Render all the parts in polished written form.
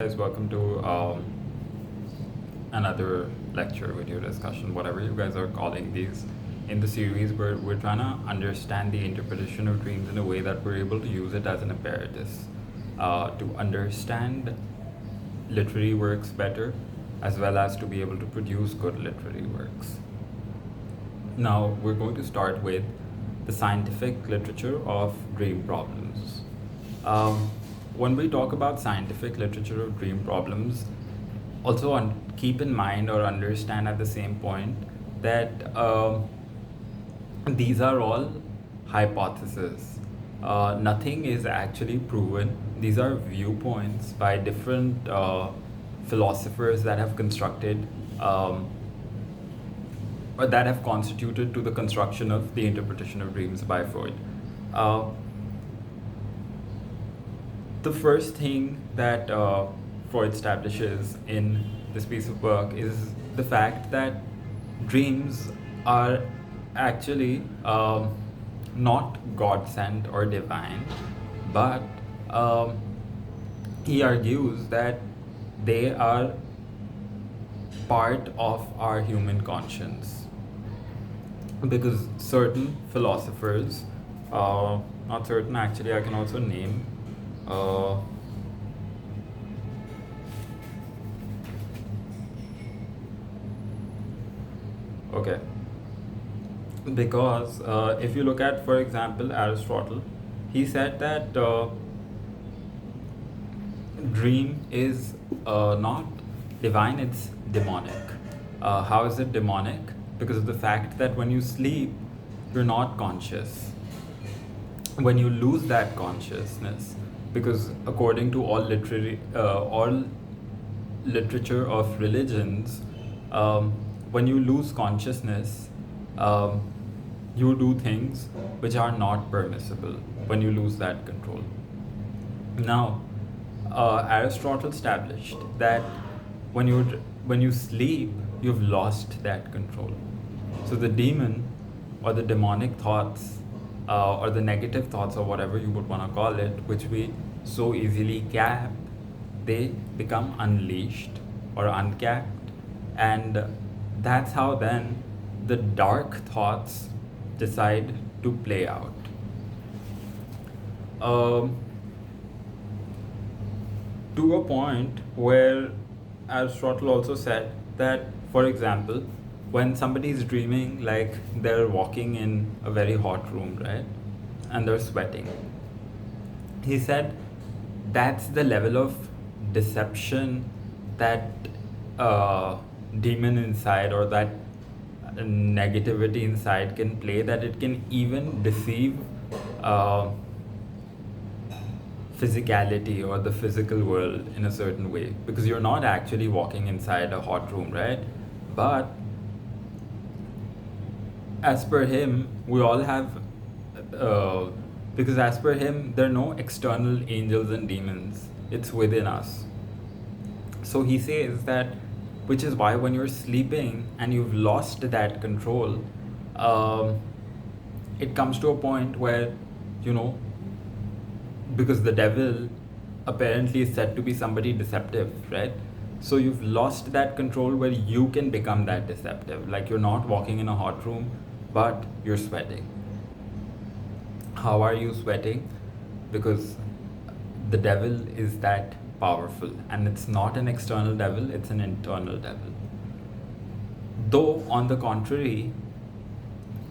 Guys, welcome to another lecture, video discussion, whatever you guys are calling these. In the series, we're trying to understand the interpretation of dreams in a way that we're able to use it as an apparatus to understand literary works better, as well as to be able to produce good literary works. Now, we're going to start with the scientific literature of dream problems. When we talk about scientific literature of dream problems, also keep in mind or understand at the same point that these are all hypotheses. Nothing is actually proven. These are viewpoints by different philosophers that have constructed or that have constituted to the construction of the interpretation of dreams by Freud. The first thing that Freud establishes in this piece of work is the fact that dreams are actually not God-sent or divine, but he argues that they are part of our human conscience. Because certain philosophers, not certain actually, I can also name okay, because if you look at, for example, Aristotle, he said that dream is not divine, it's demonic. How is it demonic? Because of the fact that when you sleep, you're not conscious. When you lose that consciousness, because according to all literature of religions, when you lose consciousness, you do things which are not permissible when you lose that control. Now, Aristotle established that when you sleep, you've lost that control. So the demon or the demonic thoughts or the negative thoughts or whatever you would want to call it, which we so easily cap, they become unleashed or uncapped, and that's how then the dark thoughts decide to play out. To a point where Aristotle also said that, for example, when somebody is dreaming like they're walking in a very hot room, right, and they're sweating, he said that's the level of deception that demon inside or that negativity inside can play, that it can even deceive physicality or the physical world in a certain way, because you're not actually walking inside a hot room, right? But as per him, we all have because as per him, there are no external angels and demons, it's within us. So he says that, which is why when you're sleeping and you've lost that control, it comes to a point where, because the devil apparently is said to be somebody deceptive, right? So you've lost that control where you can become that deceptive. Like you're not walking in a hot room, but you're sweating. How are you sweating? Because the devil is that powerful, and it's not an external devil, it's an internal devil. Though, on the contrary,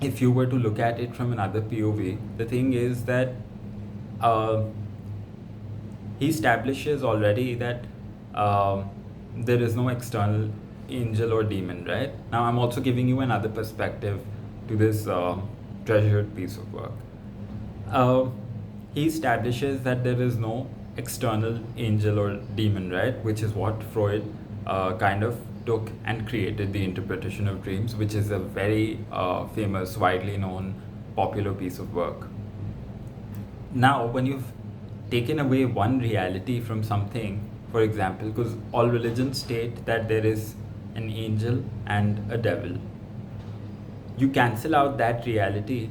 if you were to look at it from another POV, the thing is that he establishes already that there is no external angel or demon, right? Now I'm also giving you another perspective to this treasured piece of work. He establishes that there is no external angel or demon, right? Which is what Freud kind of took and created the interpretation of dreams, which is a very famous, widely known, popular piece of work. Now, when you've taken away one reality from something, for example, because all religions state that there is an angel and a devil, you cancel out that reality,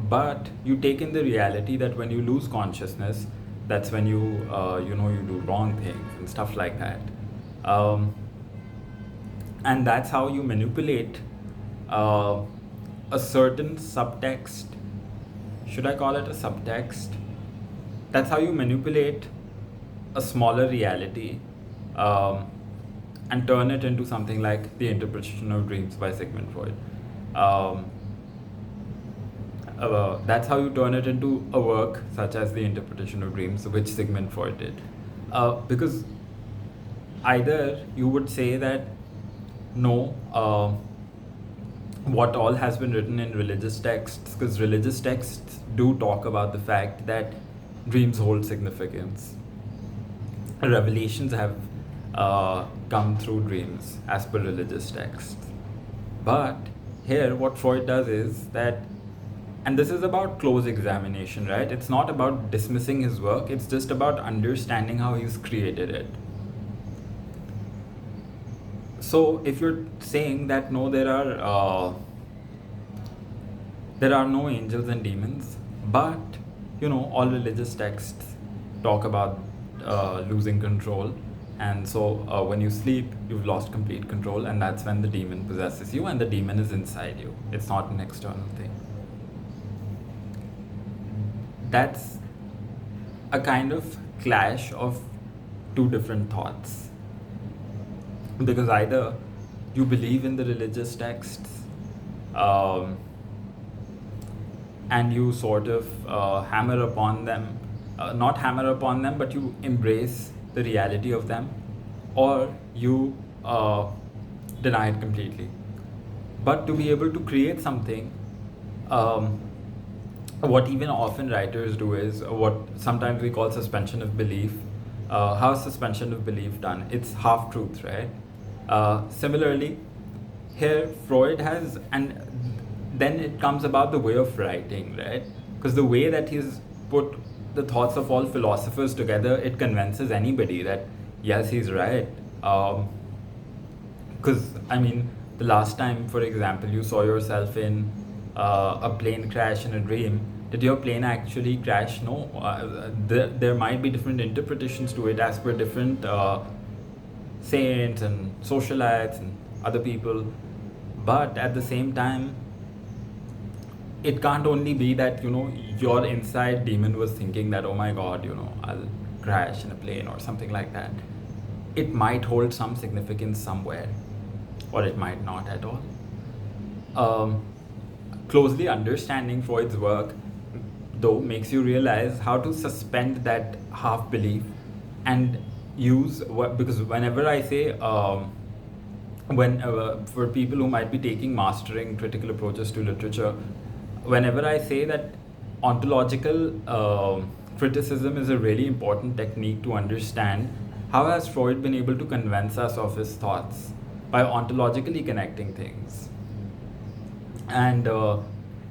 but you take in the reality that when you lose consciousness, That's when you do wrong things and stuff like that. Um, and that's how you manipulate uh, a certain subtext. Should I call it a subtext? That's how you manipulate a smaller reality, um, and turn it into something like The Interpretation of Dreams by Sigmund Freud. Um, that's how you turn it into a work such as The Interpretation of Dreams, which Sigmund Freud did. Because either you would say that no, what all has been written in religious texts, because religious texts do talk about the fact that dreams hold significance. Revelations have come through dreams as per religious texts. But here, what Freud does is that, and this is about close examination, right? It's not about dismissing his work, it's just about understanding how he's created it. So, if you're saying that no, there are no angels and demons, but all religious texts talk about losing control, and so when you sleep, you've lost complete control, and that's when the demon possesses you, and the demon is inside you. It's not an external thing. That's a kind of clash of two different thoughts. Because either you believe in the religious texts, and you sort of hammer upon them, not hammer upon them, but you embrace the reality of them, or you deny it completely. But to be able to create something, what even often writers do is what sometimes we call suspension of belief. How is suspension of belief done? It's half truth, right? Similarly, here Freud has, and then it comes about the way of writing, right? Because the way that he's put the thoughts of all philosophers together, it convinces anybody that yes, he's right. Because the last time, for example, you saw yourself in a plane crash in a dream, did your plane actually crash? No. There might be different interpretations to it as per different saints and socialites and other people, but at the same time, it can't only be that your inside demon was thinking that, oh my god, I'll crash in a plane or something like that. It might hold some significance somewhere, or it might not at all. Closely understanding Freud's work, though, makes you realize how to suspend that half belief and use because whenever I say for people who might be taking mastering critical approaches to literature, whenever I say that ontological criticism is a really important technique to understand how has Freud been able to convince us of his thoughts by ontologically connecting things. And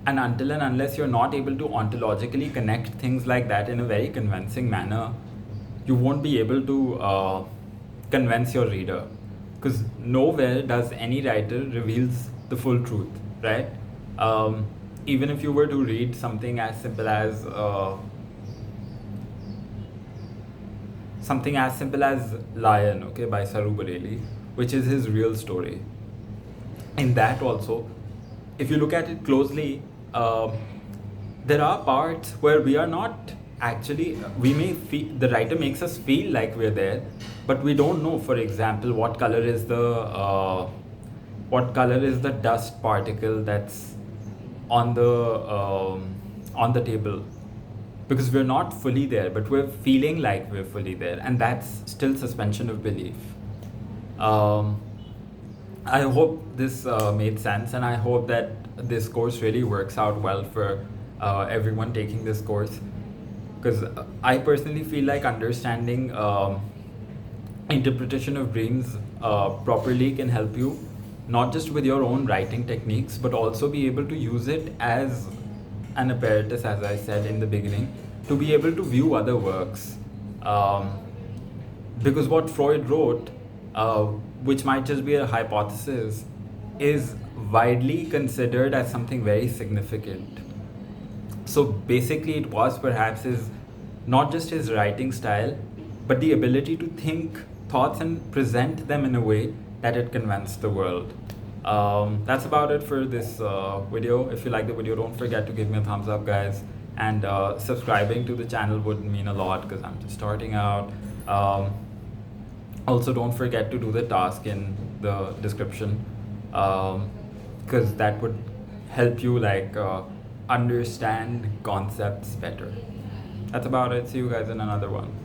until and unless you're not able to ontologically connect things like that in a very convincing manner, you won't be able to convince your reader, because nowhere does any writer reveals the full truth, right? Even if you were to read something as simple as Lion, okay, by Saru Bareilly, which is his real story. In that also, if you look at it closely, there are parts where we are not actually, we may feel, the writer makes us feel like we're there, but we don't know, for example, what color is the dust particle that's on the table, because we're not fully there, but we're feeling like we're fully there, and that's still suspension of belief. I hope this made sense, and I hope that this course really works out well for everyone taking this course, because I personally feel like understanding interpretation of dreams properly can help you not just with your own writing techniques, but also be able to use it as an apparatus, as I said in the beginning, to be able to view other works. Because what Freud wrote, which might just be a hypothesis, is widely considered as something very significant. So basically, it was perhaps his not just his writing style, but the ability to think thoughts and present them in a way that it convinces the world. That's about it for this video. If you like the video, don't forget to give me a thumbs up, guys. And subscribing to the channel would mean a lot because I'm just starting out. Also, don't forget to do the task in the description, because that would help you like understand concepts better. That's about it. See you guys in another one.